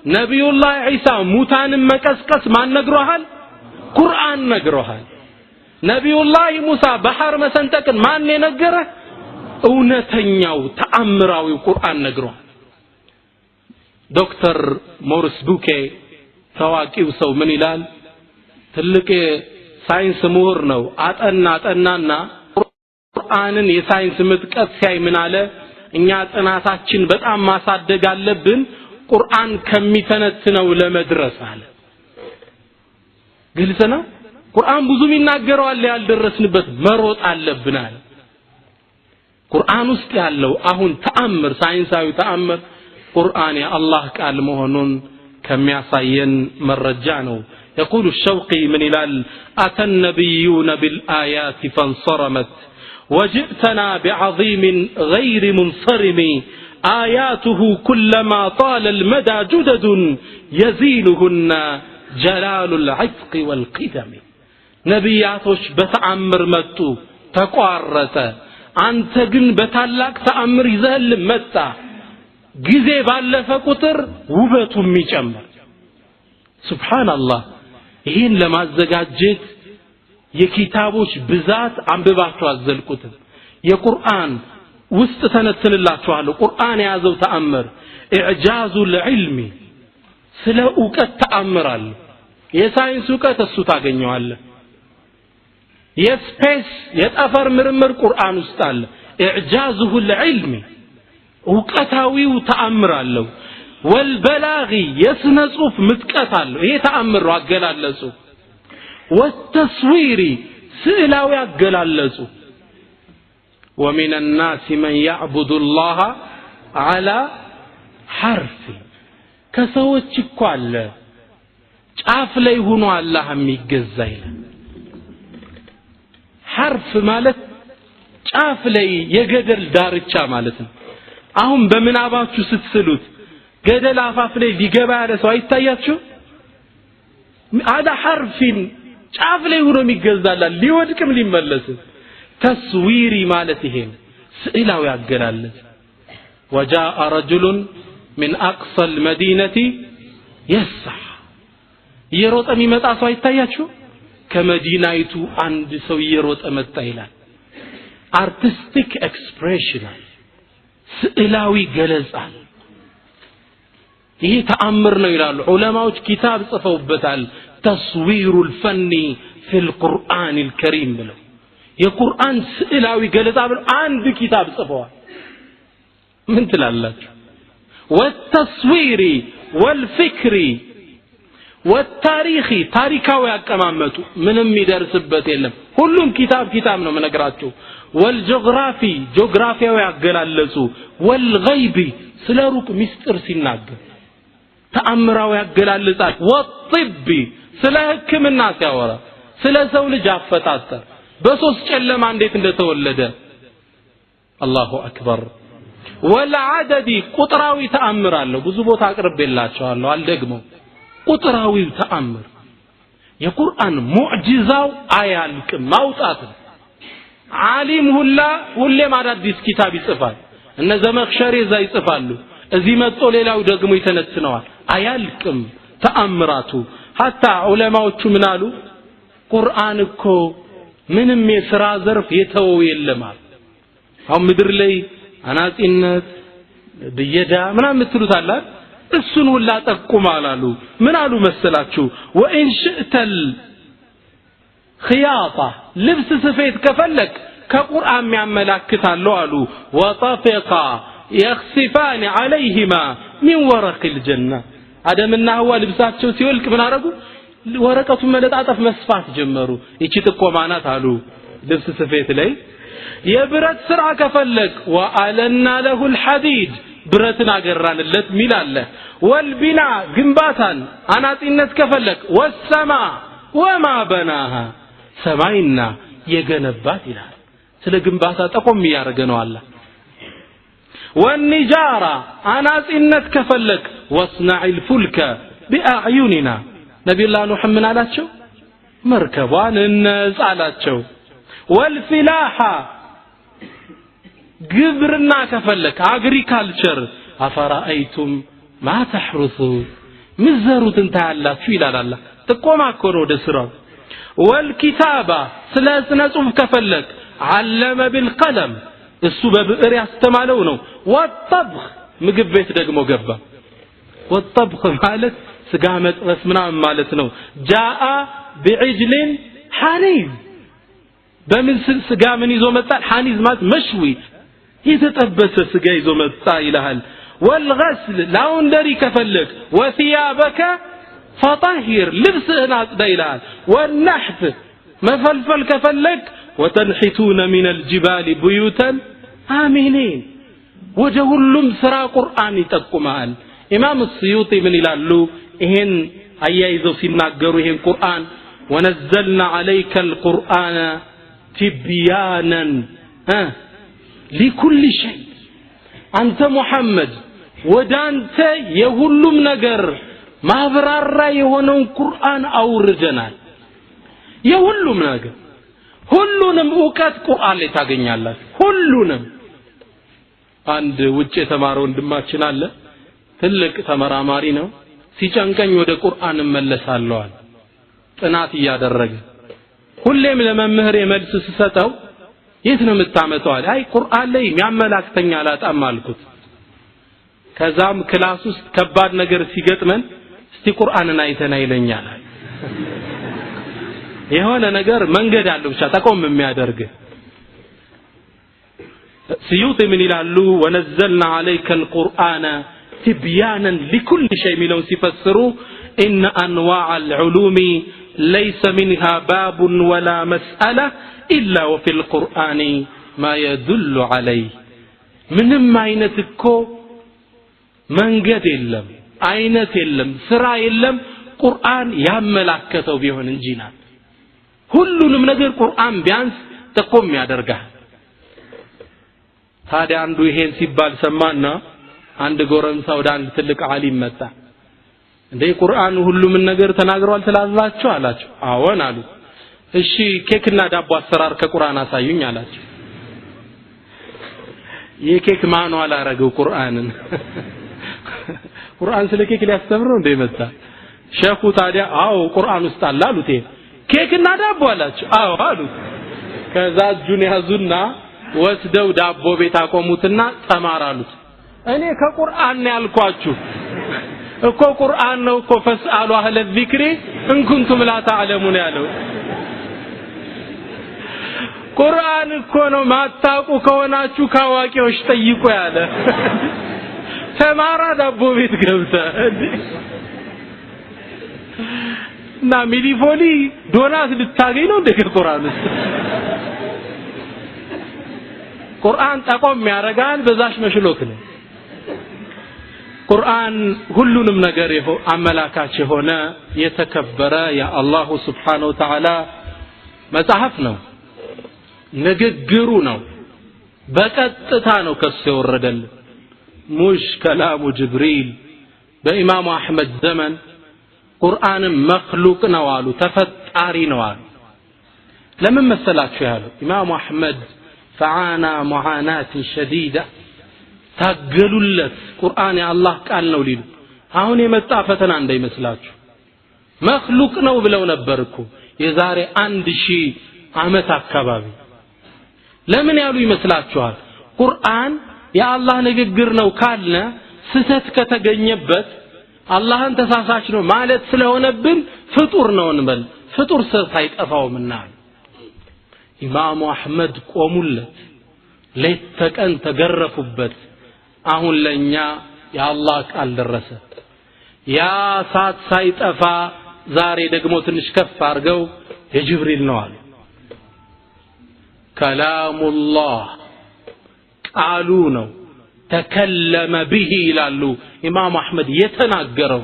ነብዩላህ ዒሳ ሙታንን መቀስቀስ ማን ነግሮሃል? ቁርአን ነግሮሃል። ነብዩላህ ሙሳ ባህር መሰንጠቅን ማን የነገረ? እውነተኛው ተአምራዊው ቁርአን ነግሮሃል። ዶክተር ሞሪስ ቡኬ ታዋቂው ሰው ምን ይላል? ትልቅ ሳይንስ ምሁር ነው። አጠናና ቁርአንን የሳይንስ ምጥቀት ሲያይ ምን አለ? እኛ ጥናታችን በጣም ማሳደግ አለብን ቁርአን ከሚተነትነው ለመድረስ አለ። ግልጽ ነው። ቁርአን ብዙ ይናገራል ያልደረስንበት መሮጥ አለብን አለ። ቁርአን ውስጥ ያለው አሁን ተአምር ሳይንሳዊ ተአምር ቁርአን የአላህ ቃል መሆኑን ከሚያሳየን መረጃ ነው። يقول الشوقي من إلال أتى النبيون بالآيات فانصرمت وجئتنا بعظيم غير منصرم آياته كلما طال المدى جدد يزيلهن جلال العفق والقدم نبياتوش بتعمر متو تقارت أنت جن بتعلق تأمر يزهل متى جزي بالله فكتر وبتم يجمر سبحان الله ይሄን ለማዘጋጀት የኪታቦች ብዛት አንብባችሁ አዘልቁት። የቁርአን ውስጥ ተነትንላችኋለሁ። ቁርአን ያዘው ተአምር ኢዕጃዙ العلم ስለ ዕውቀት ተአምራል። የሳይንስ ዕውቀት እሱ ታገኘዋለህ። የስፔስ የጠፈር ምርምር ቁርአን ውስጥ አለ። ኢዕጃዙ العلم ዕውቀታዊው ተአምራለሁ። والبلاغي يسنى صوف متقتال هي تأمر አገላለጹ والتصوير سئلاوي አገላለጹ ومن الناس من يعبد الله على حرف ከሰዎች እኮ አለ ጫፍ ላይ ሆኖ አላህ የሚገዛ ይላል። حرف ማለት ጫፍ ላይ የገደል ዳርቻ ማለት ነው። አሁን በምናባችሁ ስትስሉት ገደል አፋፍ ላይ ሊገባ ያለ ሰው አይታያችሁ? አዳ ሐርፊን ጫፍ ላይ ሆኖ የሚገዛላል ሊወድቅም ሊመለስ ተስዊሪ ማለት ይሄ ስዕላዊ አገላለጽ وجاء رجل من اقصى المدينه يسعى يروጥ የሚመጣ ሰው አይታያችሁ? ከመዲናይቱ አንድ ሰው ይሮጥ መጣ ይላል። አርቲስቲክ ኤክስፕሬሽን ስዕላዊ ገለጻ ይሄ ተአምር ነው ይላሉ ዑለማዎች ኪታብ ጽፈውበታል። ተስዊሩ الفن في القرآن الكريم ብለው የቁርአን ስዕላዊ ገለጻ ብለው አንድ ኪታብ ጽፈዋል። ምን ትላላችሁ? والتصوير والفكر والتاريخ ታሪካዊ አቀማመጡ ምንም ይደርስበት የለም። ሁሉም ኪታብ ነው መነግራችሁ። والجغرافي ጂኦግራፊያዊ አገላለጹ والغيب ስለ ሩቅ ሚስጥር ሲናገር ተአምራዊ ያገላልጻል። ወጥብ ስለ ህክምና ሲያወራ ስለ ሰው ልጅ አፈጣጠር በሶስት ጨለማ እንዴት እንደተወለደ አላሁ አክበር። ወልዓደዲ ቁጥራዊ ተአምር አለው። ብዙ ቦታ አቅርቤላችኋለሁ አልደግመው። ቁጥራዊ ተአምር የቁርአን ሙዕጂዛው አያልቅም ማውጣት ነው። ዓሊም ሁሌም አዳዲስ ኪታብ ይጽፋል። እነ ዘመኽሸሪ እዛ ይጽፋሉ። እዚህ መጥቶ ሌላው ደግሞ ይተነትነዋል። አያልቅም ተአምራቱ። ሐታ ዑለማዎቹ ምን አሉ? ቁርአን እኮ ምንም የሥራ ዘርፍ የተወው የለም አሉ። አሁን ምድር ላይ አናጺነት ብየዳ ምናምን የምትሉት አለ እሱን ሁላ ጠቁማል አሉ። ምን አሉ መሰላችሁ? ወኢን ሽእተል ኺያጣ ልብስ ስፌት ከፈለክ ከቁርአን የሚያመላክታለው አሉ። ወጠፊቃ يخسفان عليهما من ورق الجنة አደምና ሐዋ ልብሳቸው ሲወልቅ ምን አረጉ? ወረቀቱን መለጣጠፍ መስፋት ጀመሩ። እቺ ተቆማናት አሉ ልብስ ስፌት ላይ። የብረት ስራ ከፈለክ ወአለና له الحديد ብረትን አገራንለት ሚላለ። ወልቢና ግንባታን አናጺነት ከፈለክ ወሰማ ወማ በናها ሰማይና የገነባት ይላል። ስለ ግንባታ ጠቆም ያረገ ነው አላህ። والنجارة አናጺነት ከፈለክ واصنع الفلك بأعيننا نبي الله نوح من አላቸው መርከቧን እንጽ አላቸው። والفلاحة ግብርና ከፈለክ አግሪካልቸር አፈራአይቱም ማ ተሕሩሱ ምዘሩትን ታያላችሁ ይላል አላህ ጥቆማ እኮ ነው ወደ ስራው ወልኪታባ ስለ ስነ ጽሁፍ ከፈለክ علم بالقلم እሱ በብዕር ያስተማለው ነው ወጠብኽ ምግብ ቤት ደግሞ ገባ ወጠብኽ ማለት ስጋ መጥበስ ምናምን ማለት ነው ጃአ بعجل حنيذ በምን ስጋ ምን ይዞ መጣ حنيذ ማለት መሽዊ የተጠበሰ ስጋ ይዞ መጣ ይላል والغسل لاوندري كفلك وثيابك فطهر لبسنا اصدى ይላል والنحت مفلفل كفلك وتنحتون من الجبال بيوتا آمنين وجهلهم سرا قرآن يتقمال إمام السيوطي من يلالو إهن أيايزو سيناغرو إهن قرآن ونزلنا عليك القرآن تبيانا لكل شيء أنت محمد ودانت يهلم نجر ما برارا يهونون قرآن أورجنال يهلم نجر ሁሉንም ዕውቀት ቁርአን ላይ ታገኛላችሁ ሁሉንም አንድ ውጭ የተማረ ወንድማችን አለ ትልቅ ተመራማሪ ነው ሲጨንቀኝ ወደ ቁርአን እመለሳለሁ አለ ጥናት ያደረገ ሁሌም ለመምህር የመልስ ሲሰጠው የት ነው የምታመጣው አይ ቁርአን ላይ የሚያመላክተኛ አላጣም አልኩት ከዛም ክላስ ውስጥ ከባድ ነገር ሲገጥመን እስቲ ቁርአንን አይተና ይለኛል የሆነ ነገር መንገድ አለው ብቻ ተቆም የሚያደርግ سيوط من ይላሉ ونزلنا عليك القرآن تبيانا لكل شيء ሚለው ሲፈስሩ إن أنواع العلوم ليس منها باب ولا مسألة إلا وفي القرآن ما يدل عليه ምንም አይነት እኮ መንገድ የለም አይነት የለም ስራ የለም ቁርአን ያመላከተው ቢሆን እንጂ ናት ሁሉንም ነገር ቁርአን ቢያንስ ተቆም ያደርጋል ታዲያ አንዱ ይሄን ሲባል ሰማና አንድ ጎረምሳ ወደ አንድ ትልቅ ዓሊም መጣ እንዴ ቁርአን ሁሉም ነገር ተናግሯል ትላላችሁ አላቸው አዎን አሉ እሺ ኬክና ዳቦ አሰራር ከቁርአን አሳዩኝ አላቸው የኬክ ማኑዋል አረገው ቁርአንን ቁርአን ስለ ኬክ ሊያስተምረው እንደ መጣ ሼኹ ታዲያ አዎ ቁርአን ውስጥ አለ አሉት ኬክና ዳቦ አላችሁ አዎ አሉት ከዛ እጁን ያዙና ወስደው ዳቦ ቤት አቆሙትና ተማራሉት እኔ ከቁርአን ያልኳችሁ እኮ ቁርአን ነው እኮ ፈስአሉ አህለ ዚክሪ ان كنتم لا تعلمون ያለው ቁርአን እኮ ነው ማታውቁ ከሆናችሁ ካዋቂዎች ጠይቁ ያለ ተማራ ዳቦ ቤት ገብተ እና ሚሊፎሊ ዶናት ልታገኝ ነው እንደ ቁርአን ቁርአን ጠቆም ያረጋል በዛሽ መሽሎክ ነው ቁርአን ሁሉንም ነገር አመላካች ሆነ የተከበረ ያ አላህ Subhanahu Wa Ta'ala መጽሐፍ ነው ንግግሩ ነው በቀጥታ ነው ከሱ የወረደልን ሙሽ ከላሙ ጅብሪል በኢማሙ አህመድ ዘመን ቁርአን መخلوቅ ነው አሉ ተፈጣሪ ነው አሉ ለምን መሰላችሁ ያለው ኢማሙ አህመድ ፈዓና ሙዓናት شديدة ታገሉለት ቁርአን የአላህ ቃል ነው ሊሉ አሁን የመጣ ፈተና እንዳይመስላችሁ መخلوቅ ነው ብለው ነበርኩ የዛሬ 1000 ዓመት አካባቢ ለምን ያሉ ይመስላችኋል ቁርአን የአላህ ንግግር ነው ካልነ ስህተት ከተገኘበት አላህን ተሳሳች ነው ማለት ስለሆነብን ፍጡር ነው እንበል ፍጡር ሳይጠፋውምና ኢማሙ አህመድ ቆሙለት ለተቀን ተገረፉበት አሁን ለኛ የአላህ ቃል ደረሰ ያ ሳት ሳይጠፋ ዛሬ ደግሞ ትንሽ ከፍ አርገው የጅብሪል ነው አሉ ከላሙላህ ቃሉ ነው ተከለመ به ይላሉ ኢማም አህመድ የተናገረው